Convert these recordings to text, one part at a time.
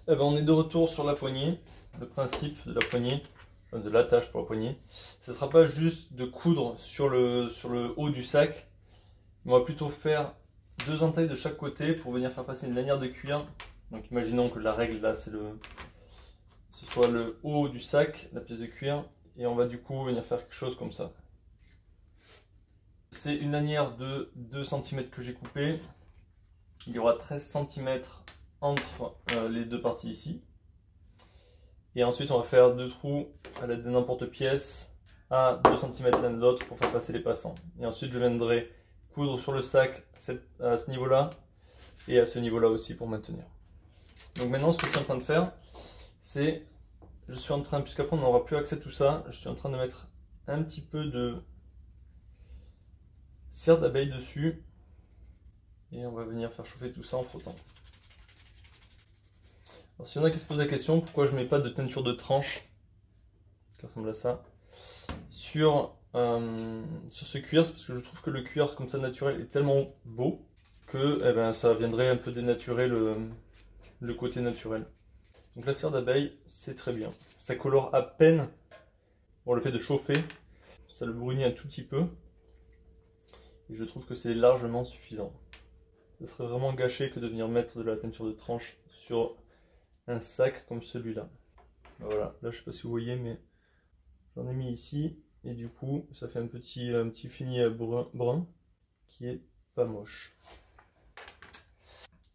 Eh ben, on est de retour sur la poignée. Le principe de la poignée, enfin de l'attache pour la poignée, ce ne sera pas juste de coudre sur le haut du sac, mais on va plutôt faire 2 entailles de chaque côté pour venir faire passer une lanière de cuir. Donc imaginons que la règle là, ce soit le haut du sac, la pièce de cuir, et on va du coup venir faire quelque chose comme ça. C'est une lanière de 2 cm que j'ai coupée. Il y aura 13 cm entre les deux parties ici. Et ensuite on va faire 2 trous à l'aide d'un porte-pièce à 2 cm l'un de l'autre pour faire passer les passants. Et ensuite je viendrai coudre sur le sac à ce niveau-là et à ce niveau-là aussi pour maintenir. Donc maintenant ce que je suis en train de faire, c'est, puisqu'après on n'aura plus accès à tout ça, je suis en train de mettre un petit peu de cire d'abeille dessus et on va venir faire chauffer tout ça en frottant. Alors s'il y en a qui se posent la question, pourquoi je ne mets pas de teinture de tranche, qui ressemble à ça, sur ce cuir, c'est parce que je trouve que le cuir comme ça naturel est tellement beau que ça viendrait un peu dénaturer le côté naturel. Donc la cire d'abeille, c'est très bien. Ça colore à peine, bon, le fait de chauffer, ça le brunit un tout petit peu. Et je trouve que c'est largement suffisant. Ce serait vraiment gâché que de venir mettre de la teinture de tranche sur un sac comme celui-là. Voilà, là je sais pas si vous voyez, mais j'en ai mis ici. Et du coup, ça fait un petit fini brun qui est pas moche.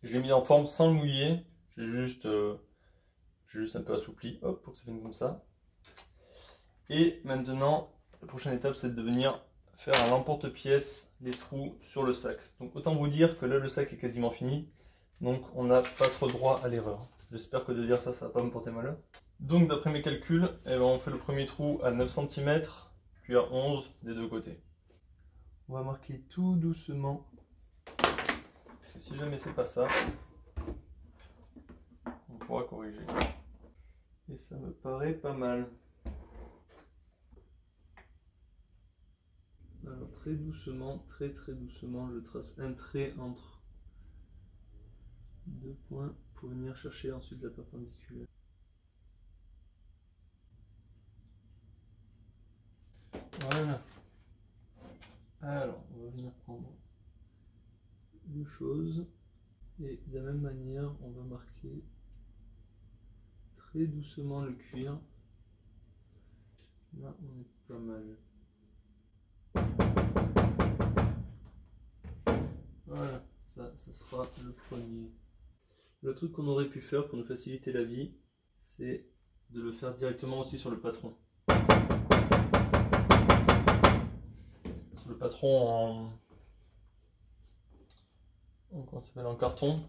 Je l'ai mis en forme sans le mouiller. J'ai juste un peu assoupli, hop, pour que ça vienne comme ça. Et maintenant, la prochaine étape, c'est de venir faire un l'emporte-pièce les trous sur le sac. Donc autant vous dire que là, le sac est quasiment fini. Donc on n'a pas trop droit à l'erreur. J'espère que de dire ça, ça va pas me porter malheur. Donc d'après mes calculs, on fait le premier trou à 9 cm, puis à 11 des deux côtés. On va marquer tout doucement. Parce que si jamais c'est pas ça, on pourra corriger. Et ça me paraît pas mal. Alors très doucement, très doucement, je trace un trait entre deux points pour venir chercher ensuite la perpendiculaire. Voilà. Alors, on va venir prendre deux choses et de la même manière, on va marquer très doucement le cuir. Là, on est pas mal. Voilà, ça sera le premier. Le truc qu'on aurait pu faire pour nous faciliter la vie, c'est de le faire directement aussi sur le patron. Sur le patron comment ça s'appelle, en carton,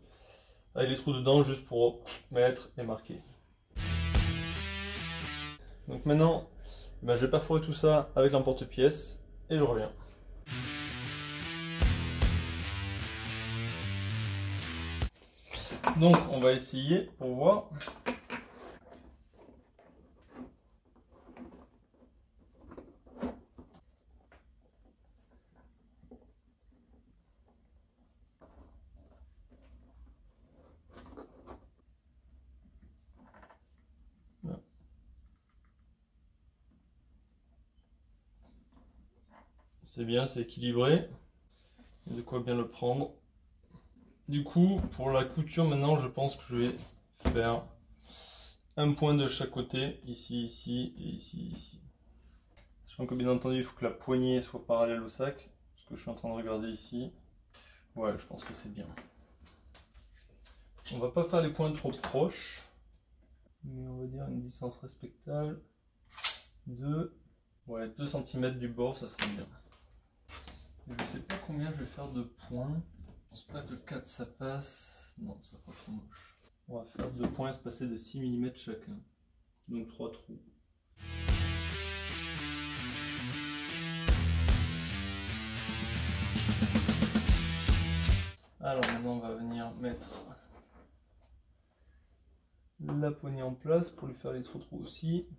avec les trous dedans juste pour mettre et marquer. Donc maintenant, je vais perforer tout ça avec l'emporte-pièce et je reviens. Donc on va essayer pour voir. C'est bien, c'est équilibré. Il y a de quoi bien le prendre. Du coup, pour la couture maintenant, je pense que je vais faire un point de chaque côté, ici, ici et ici, ici. Sachant que bien entendu, il faut que la poignée soit parallèle au sac, ce que je suis en train de regarder ici. Ouais, je pense que c'est bien. On va pas faire les points trop proches, mais on va dire une distance respectable de 2 cm du bord, ça serait bien. Je sais pas combien je vais faire de points. Je pense pas que 4 ça passe. Non, ça fera trop moche. On va faire 2 points espacés de 6 mm chacun. Donc 3 trous. Alors maintenant on va venir mettre la poignée en place pour lui faire les trous aussi.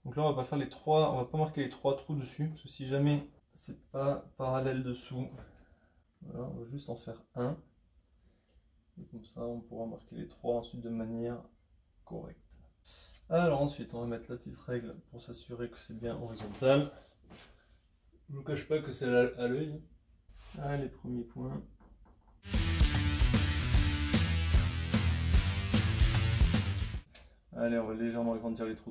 Donc là on va pas faire les 3, on va pas marquer les 3 trous dessus, parce que si jamais c'est pas parallèle dessous, voilà, on va juste en faire un. Et comme ça on pourra marquer les 3 ensuite de manière correct. Alors ensuite, on va mettre la petite règle pour s'assurer que c'est bien horizontal. Je ne vous cache pas que c'est à l'œil. Allez, premier point. Allez, on va légèrement agrandir les trous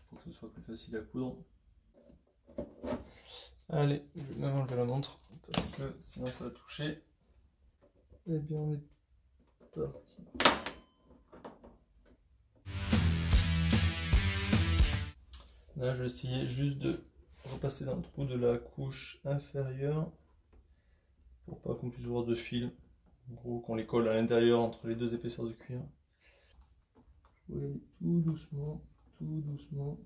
pour que ce soit plus facile à coudre. Allez, je vais même enlever la montre parce que sinon ça va toucher. Eh bien, on est parti. Là, je vais essayer juste de repasser dans le trou de la couche inférieure pour pas qu'on puisse voir de fil. En gros, qu'on les colle à l'intérieur entre les deux épaisseurs de cuir. Oui, tout doucement, tout doucement.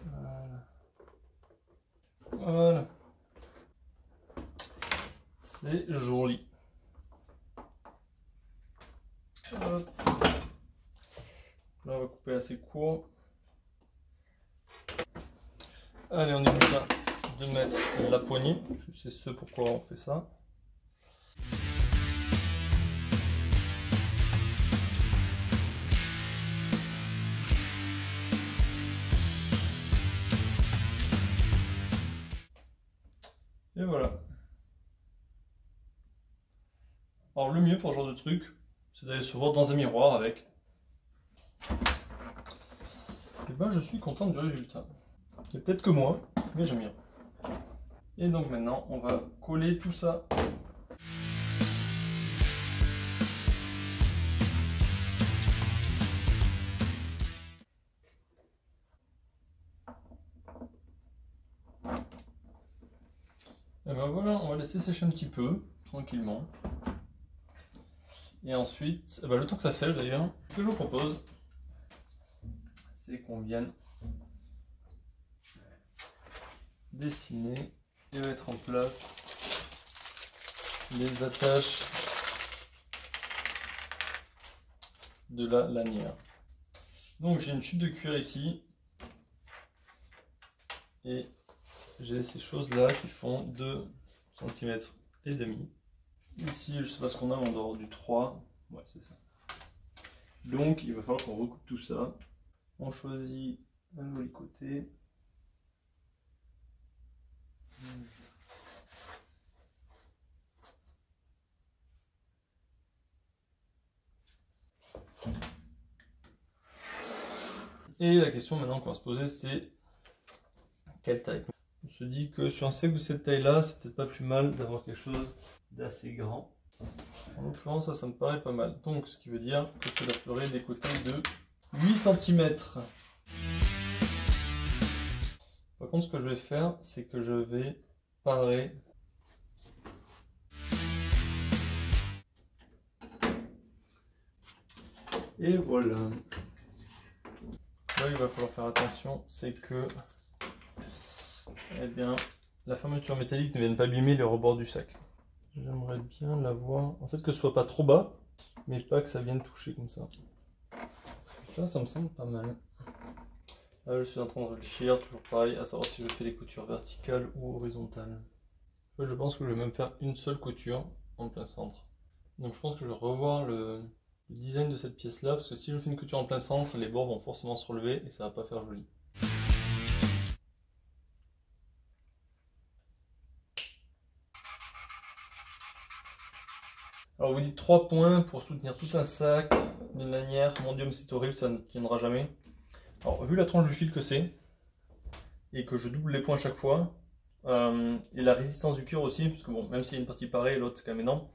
Voilà. Voilà. C'est joli. Hop. Là, on va couper assez court. Allez, on n'oublie pas de mettre la poignée, parce que c'est ce pourquoi on fait ça. Et voilà. Alors le mieux pour ce genre de truc, c'est d'aller se voir dans un miroir avec. Et ben je suis content du résultat. C'est peut-être que moi, mais j'aime bien. Et donc maintenant, on va coller tout ça. Et ben voilà, on va laisser sécher un petit peu, tranquillement. Et ensuite, le temps que ça sèche d'ailleurs, ce que je vous propose, c'est qu'on vienne dessiner et mettre en place les attaches de la lanière. Donc j'ai une chute de cuir ici et j'ai ces choses là qui font 2 cm et demi. Ici je sais pas ce qu'on a, on doit avoir du 3, ouais c'est ça. Donc il va falloir qu'on recoupe tout ça. On choisit un joli côté. Et la question maintenant qu'on va se poser, c'est quelle taille? On se dit que sur un sac de cette taille-là, c'est peut-être pas plus mal d'avoir quelque chose d'assez grand. En l'occurrence, ça me paraît pas mal. Donc, ce qui veut dire que cela ferait des côtés de 8 cm. Par contre, ce que je vais faire, c'est que je vais parer. Et voilà. Là, il va falloir faire attention, c'est que eh bien, la fermeture métallique ne vienne pas abîmer les rebords du sac. J'aimerais bien l'avoir, en fait que ce soit pas trop bas, mais pas que ça vienne toucher comme ça. Ça me semble pas mal. Là, je suis en train de réfléchir, toujours pareil, à savoir si je fais les coutures verticales ou horizontales. Je pense que je vais même faire une seule couture en plein centre. Donc je pense que je vais revoir le design de cette pièce là, parce que si je fais une couture en plein centre, les bords vont forcément se relever et ça va pas faire joli. Alors vous dites 3 points pour soutenir tout un sac d'une lanière. Mon dieu, mais c'est horrible, ça ne tiendra jamais. Alors vu la tranche du fil que c'est, et que je double les points à chaque fois, et la résistance du cuir aussi, parce que bon, même s'il y a une partie pareille, l'autre c'est quand même énorme,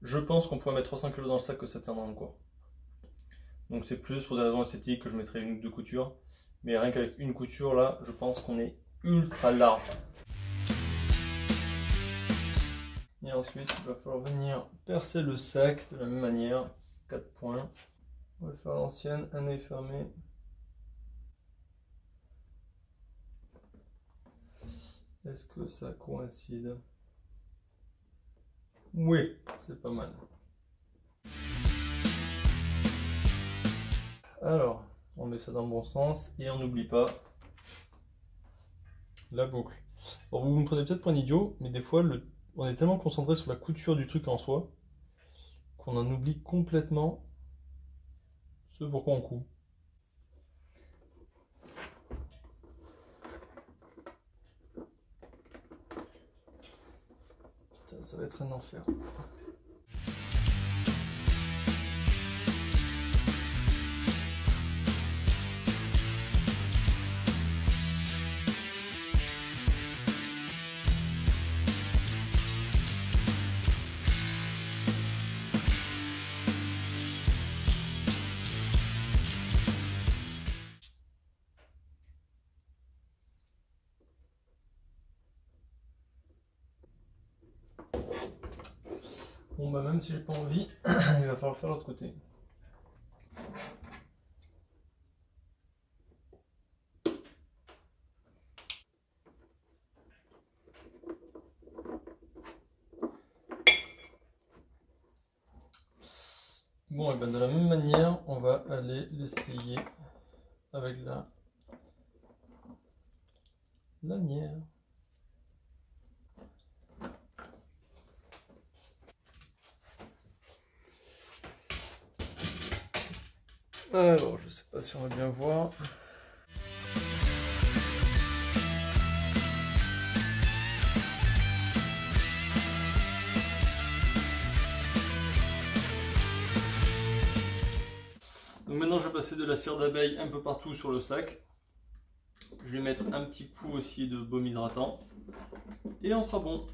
je pense qu'on pourrait mettre 300 kg dans le sac que ça tiendra encore. Donc c'est plus pour des raisons esthétiques que je mettrai une ou deux coutures, mais rien qu'avec une couture là, je pense qu'on est ultra large. Et ensuite, il va falloir venir percer le sac de la même manière, 4 points. On va faire l'ancienne, un œil fermé. Est-ce que ça coïncide? Oui, c'est pas mal. Alors, on met ça dans le bon sens et on n'oublie pas la boucle. Alors vous me prenez peut-être pour un idiot, mais des fois on est tellement concentré sur la couture du truc en soi qu'on en oublie complètement ce pourquoi on coud. Putain, ça va être un enfer. Bon bah même si j'ai pas envie, il va falloir faire l'autre côté. Bon et ben de la même manière, on va aller l'essayer avec la lanière. Alors, je sais pas si on va bien voir. Donc maintenant, je vais passer de la cire d'abeille un peu partout sur le sac. Je vais mettre un petit coup aussi de baume hydratant. Et on sera bon.